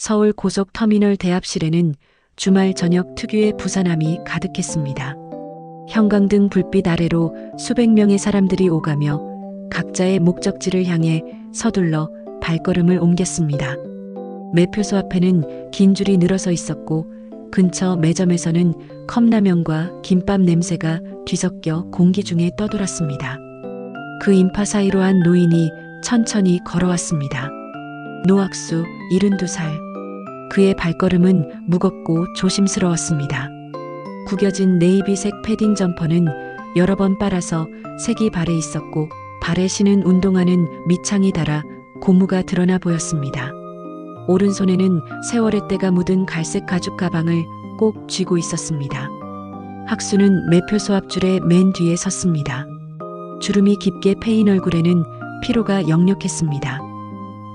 서울 고속터미널 대합실에는 주말 저녁 특유의 부산함이 가득했습니다. 형광등 불빛 아래로 수백 명의 사람들이 오가며 각자의 목적지를 향해 서둘러 발걸음을 옮겼습니다. 매표소 앞에는 긴 줄이 늘어서 있었고 근처 매점에서는 컵라면과 김밥 냄새가 뒤섞여 공기 중에 떠돌았습니다. 그 인파 사이로 한 노인이 천천히 걸어왔습니다. 노학수 72살. 그의 발걸음은 무겁고 조심스러웠습니다. 구겨진 네이비색 패딩 점퍼는 여러 번 빨아서 색이 발에 있었고 발에 신은 운동화는 밑창이 닳아 고무가 드러나 보였습니다. 오른손에는 세월의 때가 묻은 갈색 가죽 가방을 꼭 쥐고 있었습니다. 학수는 매표소 앞줄의 맨 뒤에 섰습니다. 주름이 깊게 패인 얼굴에는 피로가 역력했습니다.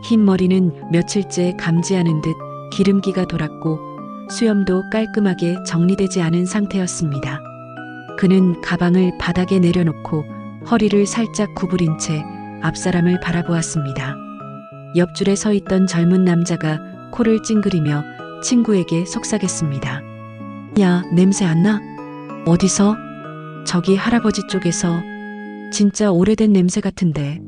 흰 머리는 며칠째 감지하는 듯 기름기가 돌았고 수염도 깔끔하게 정리되지 않은 상태였습니다. 그는 가방을 바닥에 내려놓고 허리를 살짝 구부린 채 앞사람을 바라보았습니다. 옆줄에 서 있던 젊은 남자가 코를 찡그리며 친구에게 속삭였습니다. 야, 냄새 안 나? 어디서? 저기 할아버지 쪽에서. 진짜 오래된 냄새 같은데.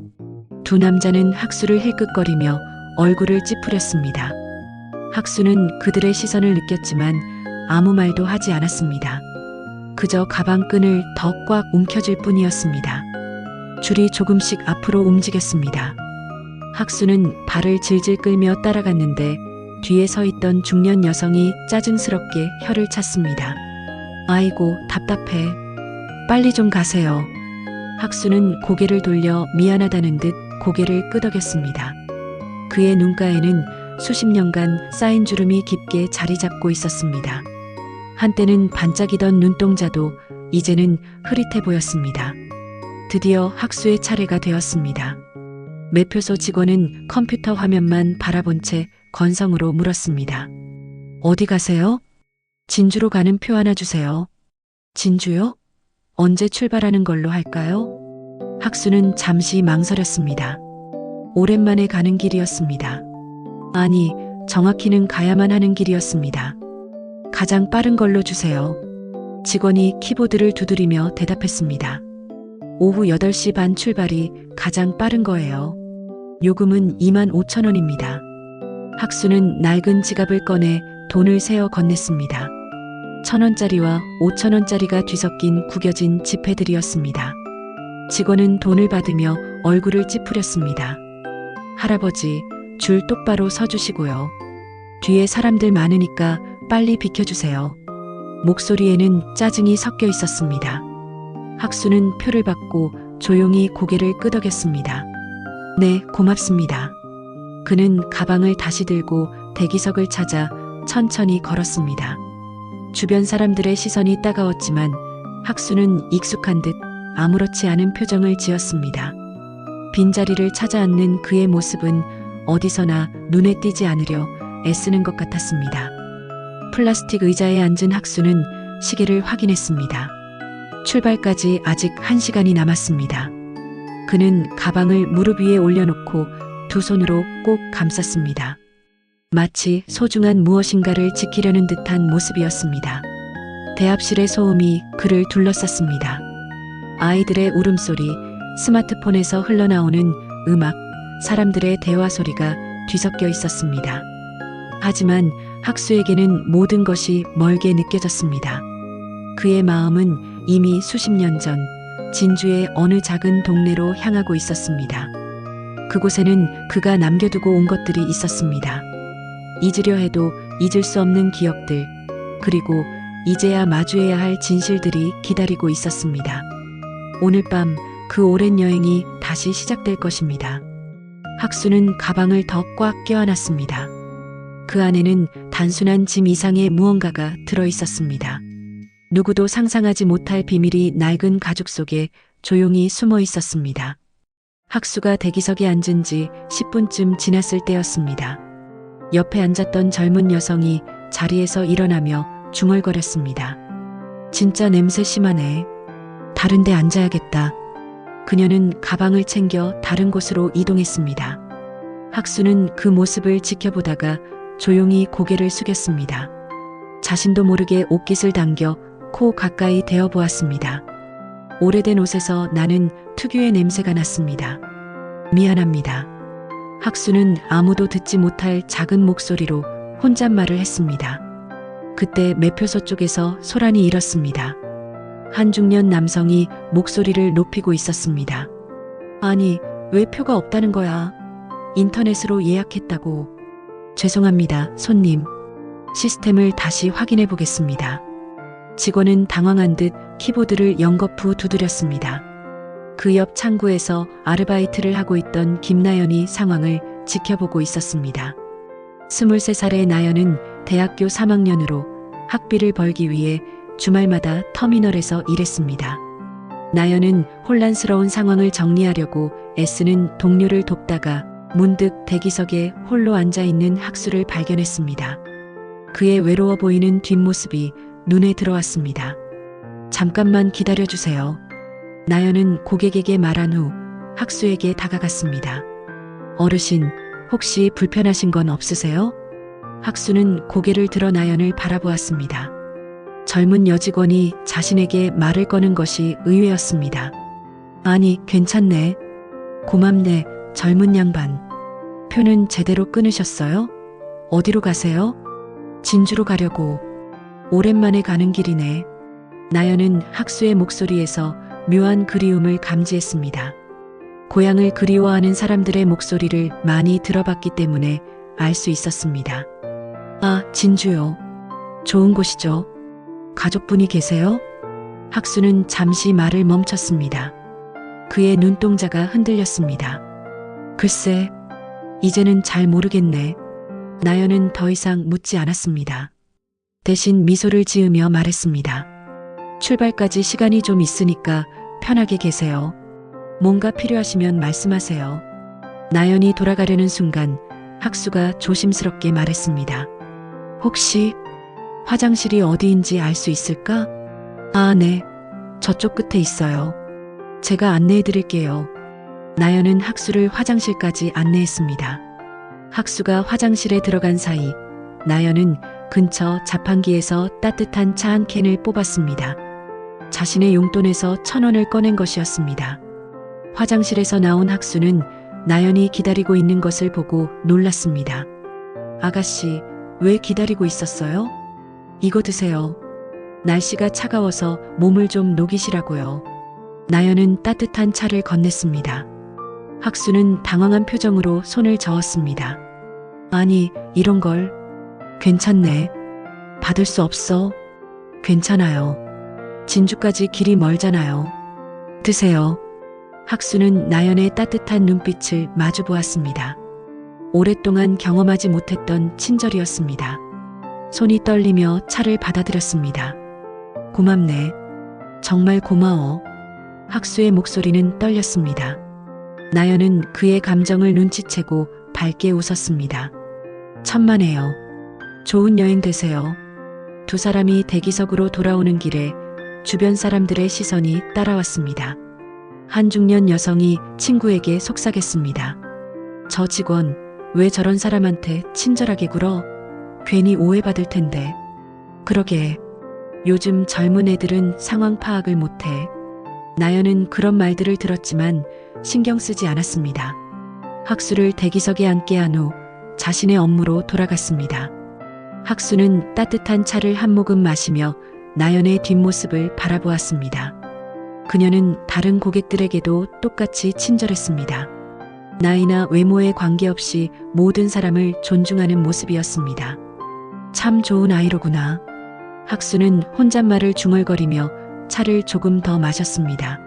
두 남자는 학수를 힐끗거리며 얼굴을 찌푸렸습니다. 학수는 그들의 시선을 느꼈지만 아무 말도 하지 않았습니다. 그저 가방끈을 더 꽉 움켜쥘 뿐이었습니다. 줄이 조금씩 앞으로 움직였습니다. 학수는 발을 질질 끌며 따라갔는데 뒤에 서 있던 중년 여성이 짜증스럽게 혀를 찼습니다. 아이고, 답답해. 빨리 좀 가세요. 학수는 고개를 돌려 미안하다는 듯 고개를 끄덕였습니다. 그의 눈가에는 수십 년간 쌓인 주름이 깊게 자리 잡고 있었습니다. 한때는 반짝이던 눈동자도 이제는 흐릿해 보였습니다. 드디어 학수의 차례가 되었습니다. 매표소 직원은 컴퓨터 화면만 바라본 채 건성으로 물었습니다. 어디 가세요? 진주로 가는 표 하나 주세요. 진주요? 언제 출발하는 걸로 할까요? 학수는 잠시 망설였습니다. 오랜만에 가는 길이었습니다. 아니, 정확히는 가야만 하는 길이었습니다. 가장 빠른 걸로 주세요. 직원이 키보드를 두드리며 대답했습니다. 오후 8시 반 출발이 가장 빠른 거예요. 요금은 25,000원입니다. 학수는 낡은 지갑을 꺼내 돈을 세어 건넸습니다. 1,000원짜리와 5,000원짜리가 뒤섞인 구겨진 지폐들이었습니다. 직원은 돈을 받으며 얼굴을 찌푸렸습니다. 할아버지, 줄 똑바로 서주시고요. 뒤에 사람들 많으니까 빨리 비켜주세요. 목소리에는 짜증이 섞여 있었습니다. 학수는 표를 받고 조용히 고개를 끄덕였습니다. 네, 고맙습니다. 그는 가방을 다시 들고 대기석을 찾아 천천히 걸었습니다. 주변 사람들의 시선이 따가웠지만 학수는 익숙한 듯 아무렇지 않은 표정을 지었습니다. 빈자리를 찾아 앉는 그의 모습은 어디서나 눈에 띄지 않으려 애쓰는 것 같았습니다. 플라스틱 의자에 앉은 학수는 시계를 확인했습니다. 출발까지 아직 1시간이 남았습니다. 그는 가방을 무릎 위에 올려놓고 두 손으로 꼭 감쌌습니다. 마치 소중한 무엇인가를 지키려는 듯한 모습이었습니다. 대합실의 소음이 그를 둘러쌌습니다. 아이들의 울음소리, 스마트폰에서 흘러나오는 음악, 사람들의 대화 소리가 뒤섞여 있었습니다. 하지만 학수에게는 모든 것이 멀게 느껴졌습니다. 그의 마음은 이미 수십 년 전 진주의 어느 작은 동네로 향하고 있었습니다. 그곳에는 그가 남겨두고 온 것들이 있었습니다. 잊으려 해도 잊을 수 없는 기억들, 그리고 이제야 마주해야 할 진실들이 기다리고 있었습니다. 오늘 밤 그 오랜 여행이 다시 시작될 것입니다. 학수는 가방을 더 꽉 껴안았습니다. 그 안에는 단순한 짐 이상의 무언가가 들어 있었습니다. 누구도 상상하지 못할 비밀이 낡은 가죽 속에 조용히 숨어 있었습니다. 학수가 대기석에 앉은 지 10분쯤 지났을 때였습니다. 옆에 앉았던 젊은 여성이 자리에서 일어나며 중얼거렸습니다. 진짜 냄새 심하네. 다른 데 앉아야겠다. 그녀는 가방을 챙겨 다른 곳으로 이동했습니다. 학수는 그 모습을 지켜보다가 조용히 고개를 숙였습니다. 자신도 모르게 옷깃을 당겨 코 가까이 대어 보았습니다. 오래된 옷에서 나는 특유의 냄새가 났습니다. 미안합니다. 학수는 아무도 듣지 못할 작은 목소리로 혼잣말을 했습니다. 그때 매표소 쪽에서 소란이 일었습니다. 한 중년 남성이 목소리를 높이고 있었습니다. 아니, 왜 표가 없다는 거야? 인터넷으로 예약했다고. 죄송합니다, 손님. 시스템을 다시 확인해 보겠습니다. 직원은 당황한 듯 키보드를 연거푸 두드렸습니다. 그 옆 창구에서 아르바이트를 하고 있던 김나연이 상황을 지켜보고 있었습니다. 23살의 나연은 대학교 3학년으로 학비를 벌기 위해 주말마다 터미널에서 일했습니다. 나연은 혼란스러운 상황을 정리하려고 애쓰는 동료를 돕다가 문득 대기석에 홀로 앉아있는 학수를 발견했습니다. 그의 외로워 보이는 뒷모습이 눈에 들어왔습니다. 잠깐만 기다려주세요. 나연은 고객에게 말한 후 학수에게 다가갔습니다. 어르신, 혹시 불편하신 건 없으세요? 학수는 고개를 들어 나연을 바라보았습니다. 젊은 여직원이 자신에게 말을 거는 것이 의외였습니다. 아니, 괜찮네. 고맙네, 젊은 양반. 표는 제대로 끊으셨어요? 어디로 가세요? 진주로 가려고. 오랜만에 가는 길이네. 나연은 학수의 목소리에서 묘한 그리움을 감지했습니다. 고향을 그리워하는 사람들의 목소리를 많이 들어봤기 때문에 알 수 있었습니다. 아, 진주요. 좋은 곳이죠. 가족분이 계세요? 학수는 잠시 말을 멈췄습니다. 그의 눈동자가 흔들렸습니다. 글쎄, 이제는 잘 모르겠네. 나연은 더 이상 묻지 않았습니다. 대신 미소를 지으며 말했습니다. 출발까지 시간이 좀 있으니까 편하게 계세요. 뭔가 필요하시면 말씀하세요. 나연이 돌아가려는 순간 학수가 조심스럽게 말했습니다. 혹시 화장실이 어디인지 알 수 있을까? 아, 네. 저쪽 끝에 있어요. 제가 안내해 드릴게요. 나연은 학수를 화장실까지 안내했습니다. 학수가 화장실에 들어간 사이 나연은 근처 자판기에서 따뜻한 차 한 캔을 뽑았습니다. 자신의 용돈에서 1,000원을 꺼낸 것이었습니다. 화장실에서 나온 학수는 나연이 기다리고 있는 것을 보고 놀랐습니다. 아가씨, 왜 기다리고 있었어요? 이거 드세요. 날씨가 차가워서 몸을 좀 녹이시라고요. 나연은 따뜻한 차를 건넸습니다. 학수는 당황한 표정으로 손을 저었습니다. 아니, 이런 걸. 괜찮네. 받을 수 없어. 괜찮아요. 진주까지 길이 멀잖아요. 드세요. 학수는 나연의 따뜻한 눈빛을 마주 보았습니다. 오랫동안 경험하지 못했던 친절이었습니다. 손이 떨리며 차를 받아들였습니다. 고맙네. 정말 고마워. 학수의 목소리는 떨렸습니다. 나연은 그의 감정을 눈치채고 밝게 웃었습니다. 천만에요. 좋은 여행 되세요. 두 사람이 대기석으로 돌아오는 길에 주변 사람들의 시선이 따라왔습니다. 한 중년 여성이 친구에게 속삭였습니다. 저 직원, 왜 저런 사람한테 친절하게 굴어? 괜히 오해받을 텐데. 그러게. 요즘 젊은 애들은 상황 파악을 못해. 나연은 그런 말들을 들었지만 신경 쓰지 않았습니다. 학수를 대기석에 앉게 한 후 자신의 업무로 돌아갔습니다. 학수는 따뜻한 차를 한 모금 마시며 나연의 뒷모습을 바라보았습니다. 그녀는 다른 고객들에게도 똑같이 친절했습니다. 나이나 외모에 관계없이 모든 사람을 존중하는 모습이었습니다. 참 좋은 아이로구나. 학수는 혼잣말을 중얼거리며 차를 조금 더 마셨습니다.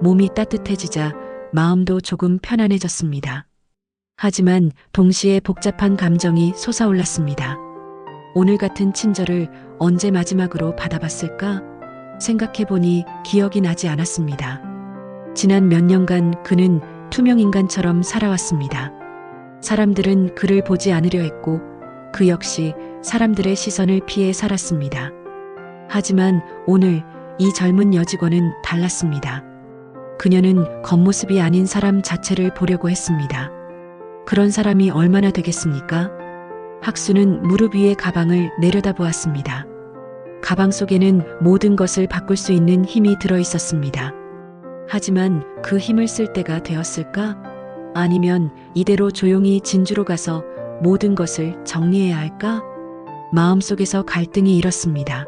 몸이 따뜻해지자 마음도 조금 편안해졌습니다. 하지만 동시에 복잡한 감정이 솟아올랐습니다. 오늘 같은 친절을 언제 마지막으로 받아봤을까? 생각해보니 기억이 나지 않았습니다. 지난 몇 년간 그는 투명인간처럼 살아왔습니다. 사람들은 그를 보지 않으려 했고 그 역시 사람들의 시선을 피해 살았습니다. 하지만 오늘 이 젊은 여직원은 달랐습니다. 그녀는 겉모습이 아닌 사람 자체를 보려고 했습니다. 그런 사람이 얼마나 되겠습니까? 학수는 무릎 위에 가방을 내려다보았습니다. 가방 속에는 모든 것을 바꿀 수 있는 힘이 들어 있었습니다. 하지만 그 힘을 쓸 때가 되었을까? 아니면 이대로 조용히 진주로 가서 모든 것을 정리해야 할까? 마음속에서 갈등이 일었습니다.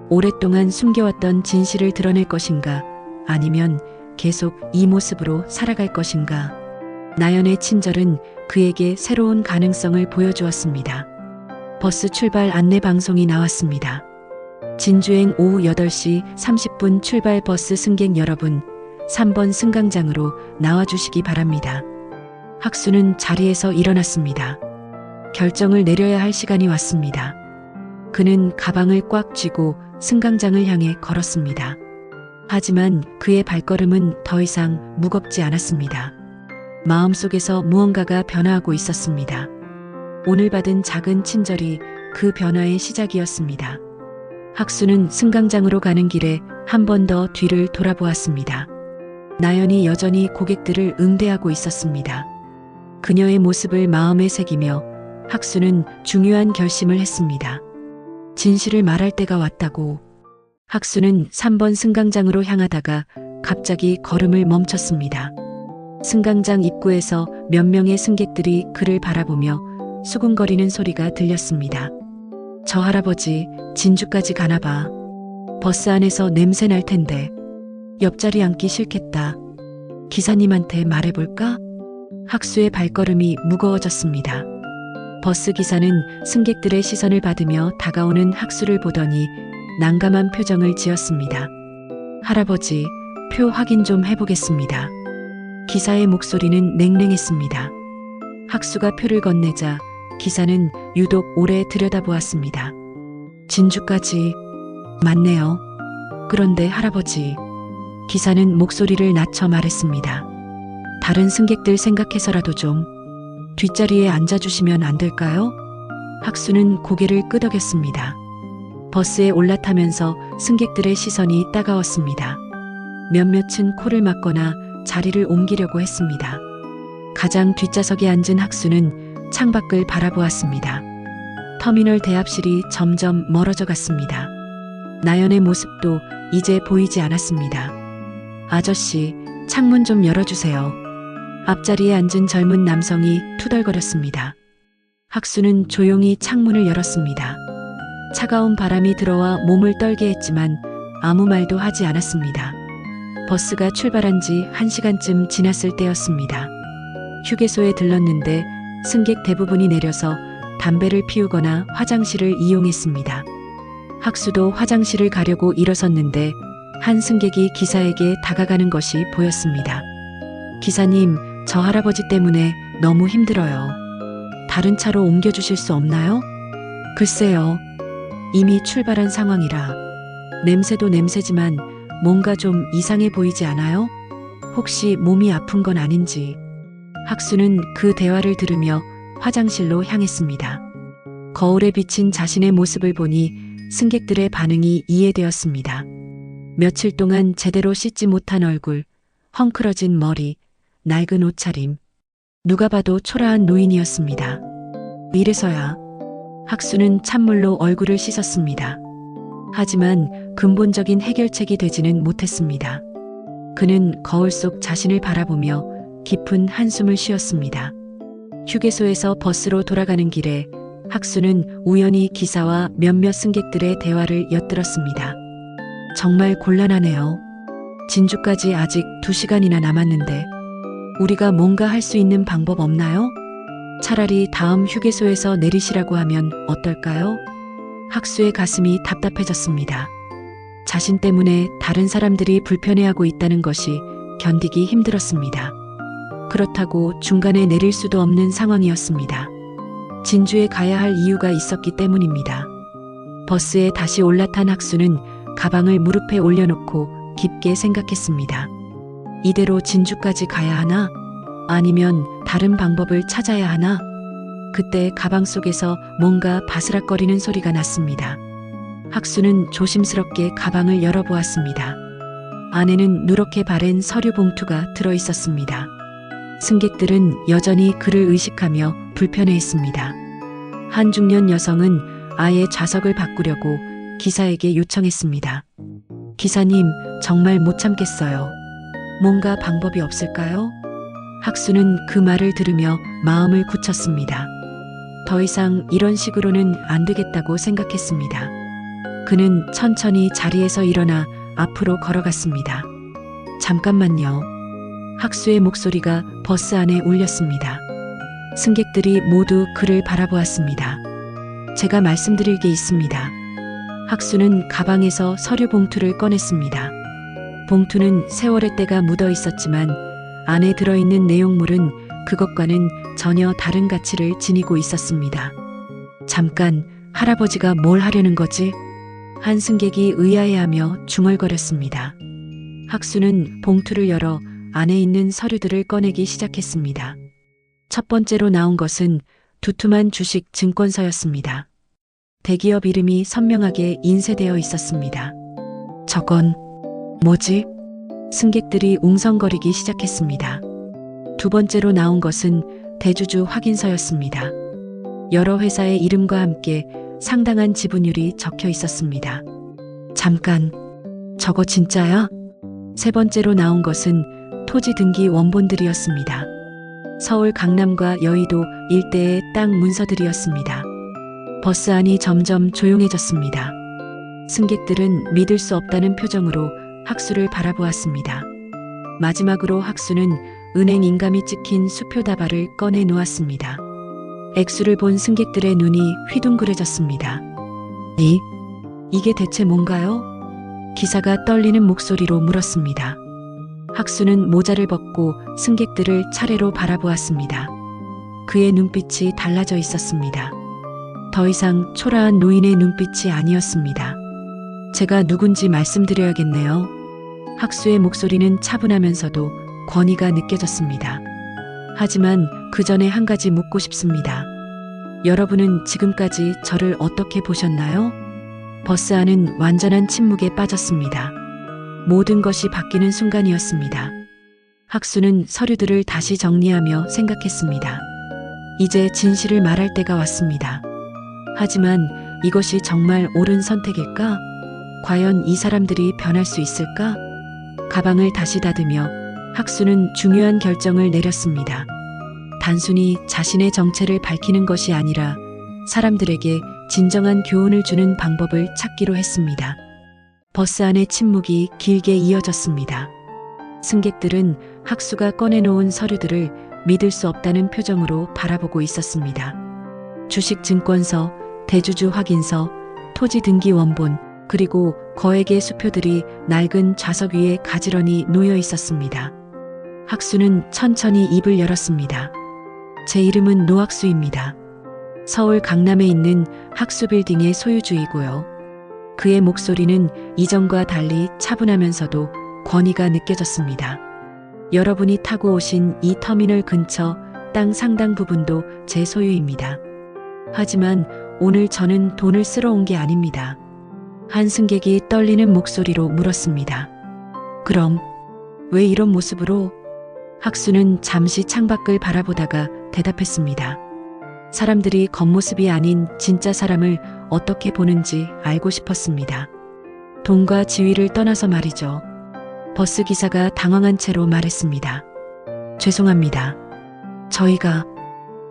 오랫동안 숨겨왔던 진실을 드러낼 것인가? 아니면 계속 이 모습으로 살아갈 것인가? 나연의 친절은 그에게 새로운 가능성을 보여주었습니다. 버스 출발 안내 방송이 나왔습니다. 진주행 오후 8시 30분 출발 버스 승객 여러분, 3번 승강장으로 나와주시기 바랍니다. 학수는 자리에서 일어났습니다. 결정을 내려야 할 시간이 왔습니다. 그는 가방을 꽉 쥐고 승강장을 향해 걸었습니다. 하지만 그의 발걸음은 더 이상 무겁지 않았습니다. 마음속에서 무언가가 변화하고 있었습니다. 오늘 받은 작은 친절이 그 변화의 시작이었습니다. 학수는 승강장으로 가는 길에 한 번 더 뒤를 돌아보았습니다. 나연이 여전히 고객들을 응대하고 있었습니다. 그녀의 모습을 마음에 새기며 학수는 중요한 결심을 했습니다. 진실을 말할 때가 왔다고. 학수는 3번 승강장으로 향하다가 갑자기 걸음을 멈췄습니다. 승강장 입구에서 몇 명의 승객들이 그를 바라보며 수군거리는 소리가 들렸습니다. 저 할아버지 진주까지 가나 봐. 버스 안에서 냄새 날 텐데. 옆자리 앉기 싫겠다. 기사님한테 말해볼까? 학수의 발걸음이 무거워졌습니다. 버스 기사는 승객들의 시선을 받으며 다가오는 학수를 보더니 난감한 표정을 지었습니다. 할아버지, 표 확인 좀 해보겠습니다. 기사의 목소리는 냉랭했습니다. 학수가 표를 건네자 기사는 유독 오래 들여다보았습니다. 진주까지 맞네요. 그런데 할아버지, 기사는 목소리를 낮춰 말했습니다. 다른 승객들 생각해서라도 좀 뒷자리에 앉아주시면 안 될까요? 학수는 고개를 끄덕였습니다. 버스에 올라타면서 승객들의 시선이 따가웠습니다. 몇몇은 코를 막거나 자리를 옮기려고 했습니다. 가장 뒷좌석에 앉은 학수는 창밖을 바라보았습니다. 터미널 대합실이 점점 멀어져 갔습니다. 나연의 모습도 이제 보이지 않았습니다. 아저씨, 창문 좀 열어주세요. 앞자리에 앉은 젊은 남성이 투덜거렸습니다. 학수는 조용히 창문을 열었습니다. 차가운 바람이 들어와 몸을 떨게 했지만 아무 말도 하지 않았습니다. 버스가 출발한 지 1시간쯤 지났을 때였습니다. 휴게소에 들렀는데 승객 대부분이 내려서 담배를 피우거나 화장실을 이용했습니다. 학수도 화장실을 가려고 일어섰는데 한 승객이 기사에게 다가가는 것이 보였습니다. 기사님, 저 할아버지 때문에 너무 힘들어요. 다른 차로 옮겨주실 수 없나요? 글쎄요. 이미 출발한 상황이라. 냄새도 냄새지만 뭔가 좀 이상해 보이지 않아요? 혹시 몸이 아픈 건 아닌지. 학수는 그 대화를 들으며 화장실로 향했습니다. 거울에 비친 자신의 모습을 보니 승객들의 반응이 이해되었습니다. 며칠 동안 제대로 씻지 못한 얼굴, 헝클어진 머리, 낡은 옷차림. 누가 봐도 초라한 노인이었습니다. 이래서야 학수는 찬물로 얼굴을 씻었습니다. 하지만 근본적인 해결책이 되지는 못했습니다. 그는 거울 속 자신을 바라보며 깊은 한숨을 쉬었습니다. 휴게소에서 버스로 돌아가는 길에 학수는 우연히 기사와 몇몇 승객들의 대화를 엿들었습니다. 정말 곤란하네요. 진주까지 아직 2시간이나 남았는데 우리가 뭔가 할 수 있는 방법 없나요? 차라리 다음 휴게소에서 내리시라고 하면 어떨까요? 학수의 가슴이 답답해졌습니다. 자신 때문에 다른 사람들이 불편해하고 있다는 것이 견디기 힘들었습니다. 그렇다고 중간에 내릴 수도 없는 상황이었습니다. 진주에 가야 할 이유가 있었기 때문입니다. 버스에 다시 올라탄 학수는 가방을 무릎에 올려놓고 깊게 생각했습니다. 이대로 진주까지 가야 하나? 아니면 다른 방법을 찾아야 하나? 그때 가방 속에서 뭔가 바스락거리는 소리가 났습니다. 학수는 조심스럽게 가방을 열어보았습니다. 안에는 누렇게 바랜 서류 봉투가 들어있었습니다. 승객들은 여전히 그를 의식하며 불편해했습니다. 한 중년 여성은 아예 좌석을 바꾸려고 기사에게 요청했습니다. 기사님, 정말 못 참겠어요. 뭔가 방법이 없을까요? 학수는 그 말을 들으며 마음을 굳혔습니다. 더 이상 이런 식으로는 안 되겠다고 생각했습니다. 그는 천천히 자리에서 일어나 앞으로 걸어갔습니다. 잠깐만요. 학수의 목소리가 버스 안에 울렸습니다. 승객들이 모두 그를 바라보았습니다. 제가 말씀드릴 게 있습니다. 학수는 가방에서 서류 봉투를 꺼냈습니다. 봉투는 세월의 때가 묻어 있었지만 안에 들어있는 내용물은 그것과는 전혀 다른 가치를 지니고 있었습니다. 잠깐, 할아버지가 뭘 하려는 거지? 한 승객이 의아해하며 중얼거렸습니다. 학수는 봉투를 열어 안에 있는 서류들을 꺼내기 시작했습니다. 첫 번째로 나온 것은 두툼한 주식 증권서였습니다. 대기업 이름이 선명하게 인쇄되어 있었습니다. 저건 뭐지? 승객들이 웅성거리기 시작했습니다. 두 번째로 나온 것은 대주주 확인서였습니다. 여러 회사의 이름과 함께 상당한 지분율이 적혀 있었습니다. 잠깐, 저거 진짜야? 세 번째로 나온 것은 토지 등기 원본들이었습니다. 서울 강남과 여의도 일대의 땅 문서들이었습니다. 버스 안이 점점 조용해졌습니다. 승객들은 믿을 수 없다는 표정으로 학수를 바라보았습니다. 마지막으로 학수는 은행 인감이 찍힌 수표 다발을 꺼내 놓았습니다. 액수를 본 승객들의 눈이 휘둥그레졌습니다. 이게 대체 뭔가요? 기사가 떨리는 목소리로 물었습니다. 학수는 모자를 벗고 승객들을 차례로 바라보았습니다. 그의 눈빛이 달라져 있었습니다. 더 이상 초라한 노인의 눈빛이 아니었습니다. 제가 누군지 말씀드려야겠네요. 학수의 목소리는 차분하면서도 권위가 느껴졌습니다. 하지만 그 전에 한 가지 묻고 싶습니다. 여러분은 지금까지 저를 어떻게 보셨나요? 버스 안은 완전한 침묵에 빠졌습니다. 모든 것이 바뀌는 순간이었습니다. 학수는 서류들을 다시 정리하며 생각했습니다. 이제 진실을 말할 때가 왔습니다. 하지만 이것이 정말 옳은 선택일까? 과연 이 사람들이 변할 수 있을까? 가방을 다시 닫으며 학수는 중요한 결정을 내렸습니다. 단순히 자신의 정체를 밝히는 것이 아니라 사람들에게 진정한 교훈을 주는 방법을 찾기로 했습니다. 버스 안의 침묵이 길게 이어졌습니다. 승객들은 학수가 꺼내놓은 서류들을 믿을 수 없다는 표정으로 바라보고 있었습니다. 주식증권서, 대주주 확인서, 토지 등기 원본, 그리고 거액의 수표들이 낡은 좌석 위에 가지런히 놓여 있었습니다. 학수는 천천히 입을 열었습니다. 제 이름은 노학수입니다. 서울 강남에 있는 학수빌딩의 소유주이고요. 그의 목소리는 이전과 달리 차분하면서도 권위가 느껴졌습니다. 여러분이 타고 오신 이 터미널 근처 땅 상당 부분도 제 소유입니다. 하지만 오늘 저는 돈을 쓰러 온 게 아닙니다. 한 승객이 떨리는 목소리로 물었습니다. 그럼 왜 이런 모습으로? 학수는 잠시 창밖을 바라보다가 대답했습니다. 사람들이 겉모습이 아닌 진짜 사람을 어떻게 보는지 알고 싶었습니다. 돈과 지위를 떠나서 말이죠. 버스 기사가 당황한 채로 말했습니다. 죄송합니다. 저희가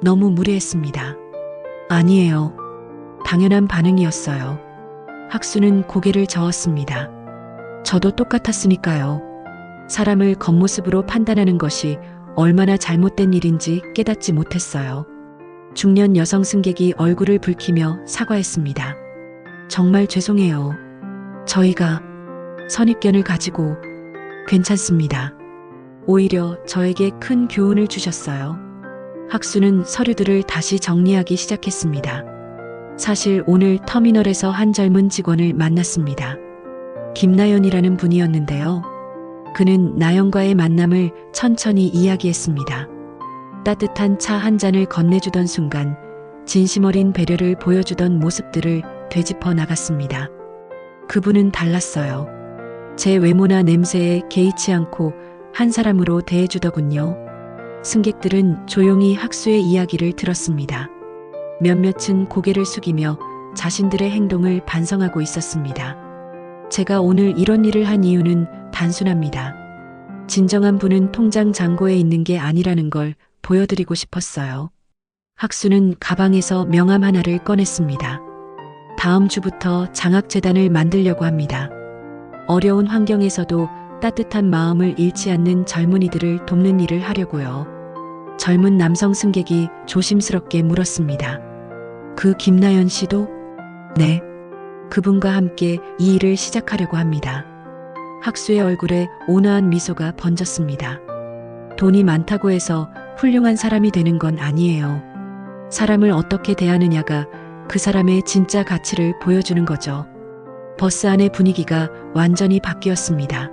너무 무례했습니다. 아니에요. 당연한 반응이었어요. 학수는 고개를 저었습니다. 저도 똑같았으니까요. 사람을 겉모습으로 판단하는 것이 얼마나 잘못된 일인지 깨닫지 못했어요. 중년 여성 승객이 얼굴을 붉히며 사과했습니다. 정말 죄송해요. 저희가 선입견을 가지고 괜찮습니다. 오히려 저에게 큰 교훈을 주셨어요. 학수는 서류들을 다시 정리하기 시작했습니다. 사실 오늘 터미널에서 한 젊은 직원을 만났습니다. 김나연이라는 분이었는데요. 그는 나연과의 만남을 천천히 이야기했습니다. 따뜻한 차 한 잔을 건네주던 순간 진심 어린 배려를 보여주던 모습들을 되짚어 나갔습니다. 그분은 달랐어요. 제 외모나 냄새에 개의치 않고 한 사람으로 대해주더군요. 승객들은 조용히 학수의 이야기를 들었습니다. 몇몇은 고개를 숙이며 자신들의 행동을 반성하고 있었습니다. 제가 오늘 이런 일을 한 이유는 단순합니다. 진정한 분은 통장 잔고에 있는 게 아니라는 걸 보여드리고 싶었어요. 학수는 가방에서 명함 하나를 꺼냈습니다. 다음 주부터 장학재단을 만들려고 합니다. 어려운 환경에서도 따뜻한 마음을 잃지 않는 젊은이들을 돕는 일을 하려고요. 젊은 남성 승객이 조심스럽게 물었습니다. 그 김나연 씨도? 네. 그분과 함께 이 일을 시작하려고 합니다. 학수의 얼굴에 온화한 미소가 번졌습니다. 돈이 많다고 해서 훌륭한 사람이 되는 건 아니에요. 사람을 어떻게 대하느냐가 그 사람의 진짜 가치를 보여주는 거죠. 버스 안의 분위기가 완전히 바뀌었습니다.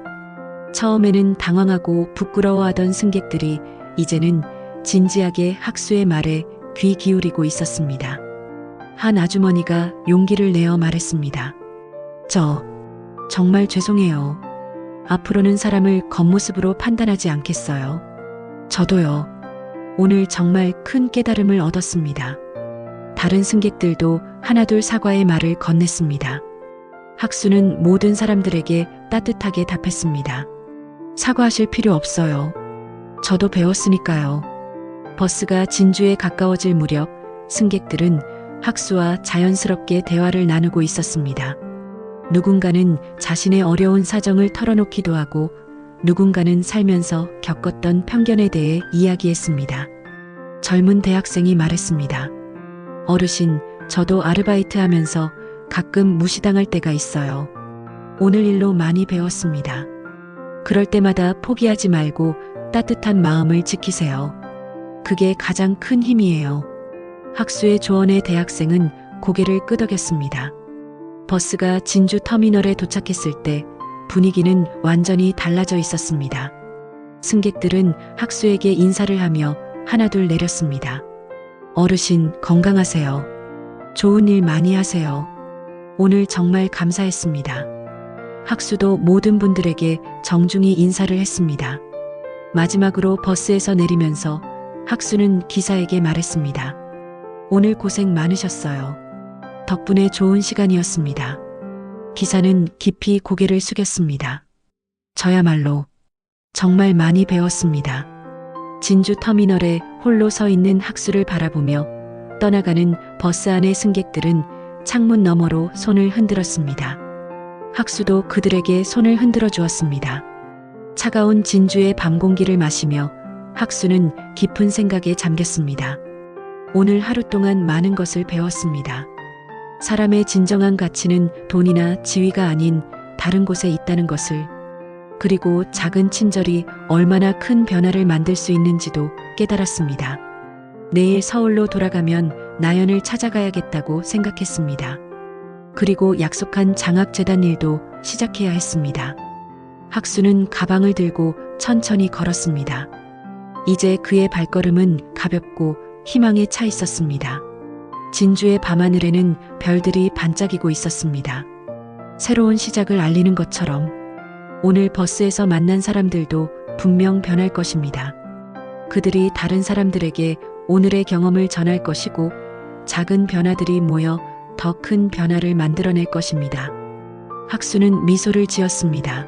처음에는 당황하고 부끄러워하던 승객들이 이제는 진지하게 학수의 말에 귀 기울이고 있었습니다. 한 아주머니가 용기를 내어 말했습니다. 정말 죄송해요. 앞으로는 사람을 겉모습으로 판단하지 않겠어요. 저도요. 오늘 정말 큰 깨달음을 얻었습니다. 다른 승객들도 하나둘 사과의 말을 건넸습니다. 학수는 모든 사람들에게 따뜻하게 답했습니다. 사과하실 필요 없어요. 저도 배웠으니까요. 버스가 진주에 가까워질 무렵 승객들은 학수와 자연스럽게 대화를 나누고 있었습니다. 누군가는 자신의 어려운 사정을 털어놓기도 하고 누군가는 살면서 겪었던 편견에 대해 이야기했습니다. 젊은 대학생이 말했습니다. 어르신, 저도 아르바이트 하면서 가끔 무시당할 때가 있어요. 오늘 일로 많이 배웠습니다. 그럴 때마다 포기하지 말고 따뜻한 마음을 지키세요. 그게 가장 큰 힘이에요. 학수의 조언에 대학생은 고개를 끄덕였습니다. 버스가 진주 터미널에 도착했을 때 분위기는 완전히 달라져 있었습니다. 승객들은 학수에게 인사를 하며 하나둘 내렸습니다. 어르신, 건강하세요. 좋은 일 많이 하세요. 오늘 정말 감사했습니다. 학수도 모든 분들에게 정중히 인사를 했습니다. 마지막으로 버스에서 내리면서 학수는 기사에게 말했습니다. 오늘 고생 많으셨어요. 덕분에 좋은 시간이었습니다. 기사는 깊이 고개를 숙였습니다. 저야말로 정말 많이 배웠습니다. 진주 터미널에 홀로 서 있는 학수를 바라보며 떠나가는 버스 안의 승객들은 창문 너머로 손을 흔들었습니다. 학수도 그들에게 손을 흔들어 주었습니다. 차가운 진주의 밤 공기를 마시며 학수는 깊은 생각에 잠겼습니다. 오늘 하루 동안 많은 것을 배웠습니다. 사람의 진정한 가치는 돈이나 지위가 아닌 다른 곳에 있다는 것을, 그리고 작은 친절이 얼마나 큰 변화를 만들 수 있는지도 깨달았습니다. 내일 서울로 돌아가면 나연을 찾아가야겠다고 생각했습니다. 그리고 약속한 장학재단 일도 시작해야 했습니다. 학수는 가방을 들고 천천히 걸었습니다. 이제 그의 발걸음은 가볍고 희망에 차 있었습니다. 진주의 밤하늘에는 별들이 반짝이고 있었습니다. 새로운 시작을 알리는 것처럼 오늘 버스에서 만난 사람들도 분명 변할 것입니다. 그들이 다른 사람들에게 오늘의 경험을 전할 것이고 작은 변화들이 모여 더 큰 변화를 만들어낼 것입니다. 학수는 미소를 지었습니다.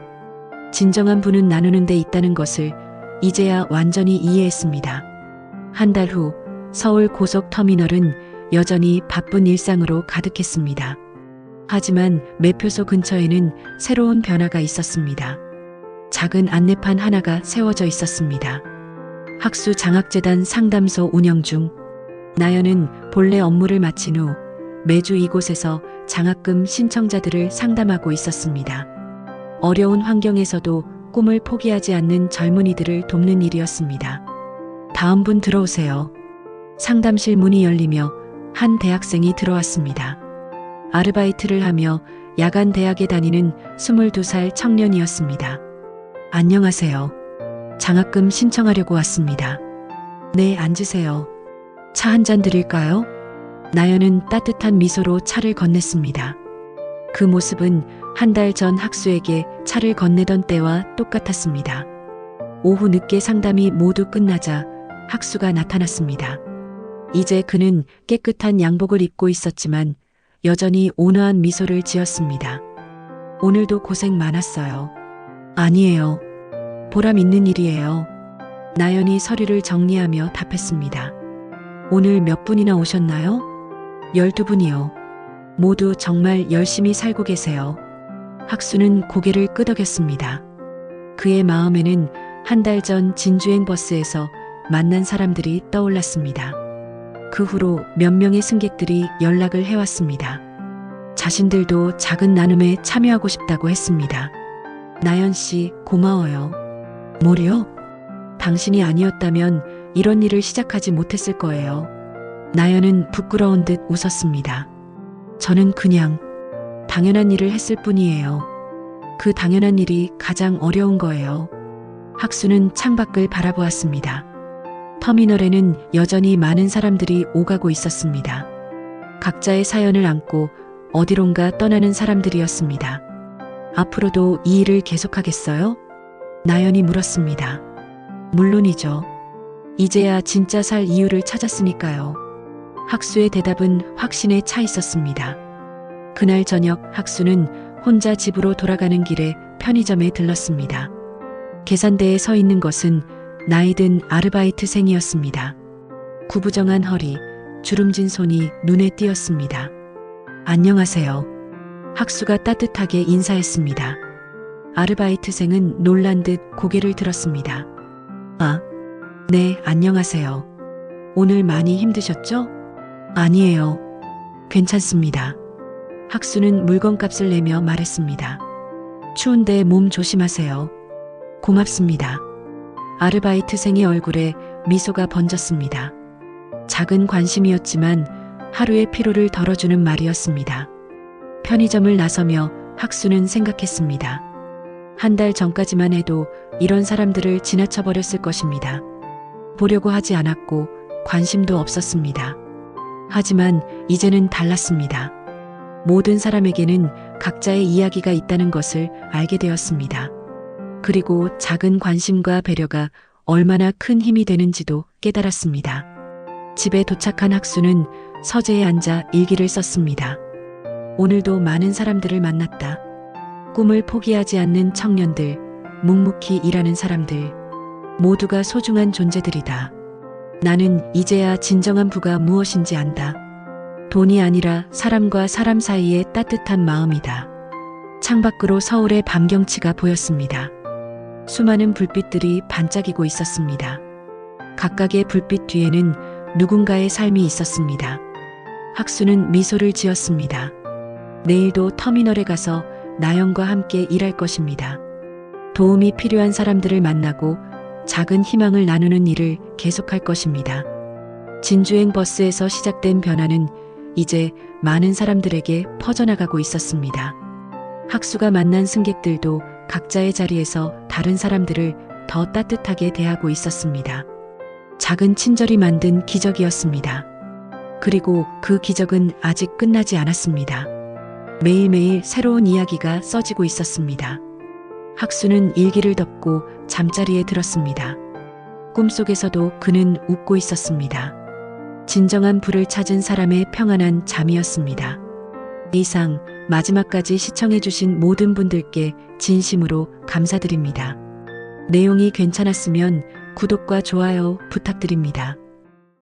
진정한 분은 나누는 데 있다는 것을 이제야 완전히 이해했습니다. 한 달 후 서울 고속터미널은 여전히 바쁜 일상으로 가득했습니다. 하지만 매표소 근처에는 새로운 변화가 있었습니다. 작은 안내판 하나가 세워져 있었습니다. 학수 장학재단 상담소 운영 중. 나연은 본래 업무를 마친 후 매주 이곳에서 장학금 신청자들을 상담하고 있었습니다. 어려운 환경에서도 꿈을 포기하지 않는 젊은이들을 돕는 일이었습니다. 다음 분 들어오세요. 상담실 문이 열리며 한 대학생이 들어왔습니다. 아르바이트를 하며 야간 대학에 다니는 22살 청년이었습니다. 안녕하세요. 장학금 신청하려고 왔습니다. 네, 앉으세요. 차 한 잔 드릴까요? 나연은 따뜻한 미소로 차를 건넸습니다. 그 모습은 한 달 전 학수에게 차를 건네던 때와 똑같았습니다. 오후 늦게 상담이 모두 끝나자 학수가 나타났습니다. 이제 그는 깨끗한 양복을 입고 있었지만 여전히 온화한 미소를 지었습니다. 오늘도 고생 많았어요. 아니에요. 보람 있는 일이에요. 나연이 서류를 정리하며 답했습니다. 오늘 몇 분이나 오셨나요? 12분이요. 모두 정말 열심히 살고 계세요. 학수는 고개를 끄덕였습니다. 그의 마음에는 한 달 전 진주행 버스에서 만난 사람들이 떠올랐습니다. 그 후로 몇 명의 승객들이 연락을 해왔습니다. 자신들도 작은 나눔에 참여하고 싶다고 했습니다. 나연 씨, 고마워요. 뭐요? 당신이 아니었다면 이런 일을 시작하지 못했을 거예요. 나연은 부끄러운 듯 웃었습니다. 저는 그냥 당연한 일을 했을 뿐이에요. 그 당연한 일이 가장 어려운 거예요. 학수는 창밖을 바라보았습니다. 터미널에는 여전히 많은 사람들이 오가고 있었습니다. 각자의 사연을 안고 어디론가 떠나는 사람들이었습니다. 앞으로도 이 일을 계속하겠어요? 나연이 물었습니다. 물론이죠. 이제야 진짜 살 이유를 찾았으니까요. 학수의 대답은 확신에 차 있었습니다. 그날 저녁 학수는 혼자 집으로 돌아가는 길에 편의점에 들렀습니다. 계산대에 서 있는 것은 나이든 아르바이트생이었습니다. 구부정한 허리, 주름진 손이 눈에 띄었습니다. 안녕하세요. 학수가 따뜻하게 인사했습니다. 아르바이트생은 놀란 듯 고개를 들었습니다. 아, 네, 안녕하세요. 오늘 많이 힘드셨죠? 아니에요. 괜찮습니다. 학수는 물건값을 내며 말했습니다. 추운데 몸 조심하세요. 고맙습니다. 아르바이트생의 얼굴에 미소가 번졌습니다. 작은 관심이었지만 하루의 피로를 덜어주는 말이었습니다. 편의점을 나서며 학수는 생각했습니다. 한 달 전까지만 해도 이런 사람들을 지나쳐버렸을 것입니다. 보려고 하지 않았고 관심도 없었습니다. 하지만 이제는 달랐습니다. 모든 사람에게는 각자의 이야기가 있다는 것을 알게 되었습니다. 그리고 작은 관심과 배려가 얼마나 큰 힘이 되는지도 깨달았습니다. 집에 도착한 학수는 서재에 앉아 일기를 썼습니다. 오늘도 많은 사람들을 만났다. 꿈을 포기하지 않는 청년들, 묵묵히 일하는 사람들, 모두가 소중한 존재들이다. 나는 이제야 진정한 부가 무엇인지 안다. 돈이 아니라 사람과 사람 사이의 따뜻한 마음이다. 창밖으로 서울의 밤 경치가 보였습니다. 수많은 불빛들이 반짝이고 있었습니다. 각각의 불빛 뒤에는 누군가의 삶이 있었습니다. 학수는 미소를 지었습니다. 내일도 터미널에 가서 나연과 함께 일할 것입니다. 도움이 필요한 사람들을 만나고 작은 희망을 나누는 일을 계속할 것입니다. 진주행 버스에서 시작된 변화는 이제 많은 사람들에게 퍼져나가고 있었습니다. 학수가 만난 승객들도 각자의 자리에서 다른 사람들을 더 따뜻하게 대하고 있었습니다. 작은 친절이 만든 기적이었습니다. 그리고 그 기적은 아직 끝나지 않았습니다. 매일매일 새로운 이야기가 써지고 있었습니다. 학수는 일기를 덮고 잠자리에 들었습니다. 꿈속에서도 그는 웃고 있었습니다. 진정한 부를 찾은 사람의 평안한 잠이었습니다. 이상 마지막까지 시청해주신 모든 분들께 진심으로 감사드립니다. 내용이 괜찮았으면 구독과 좋아요 부탁드립니다.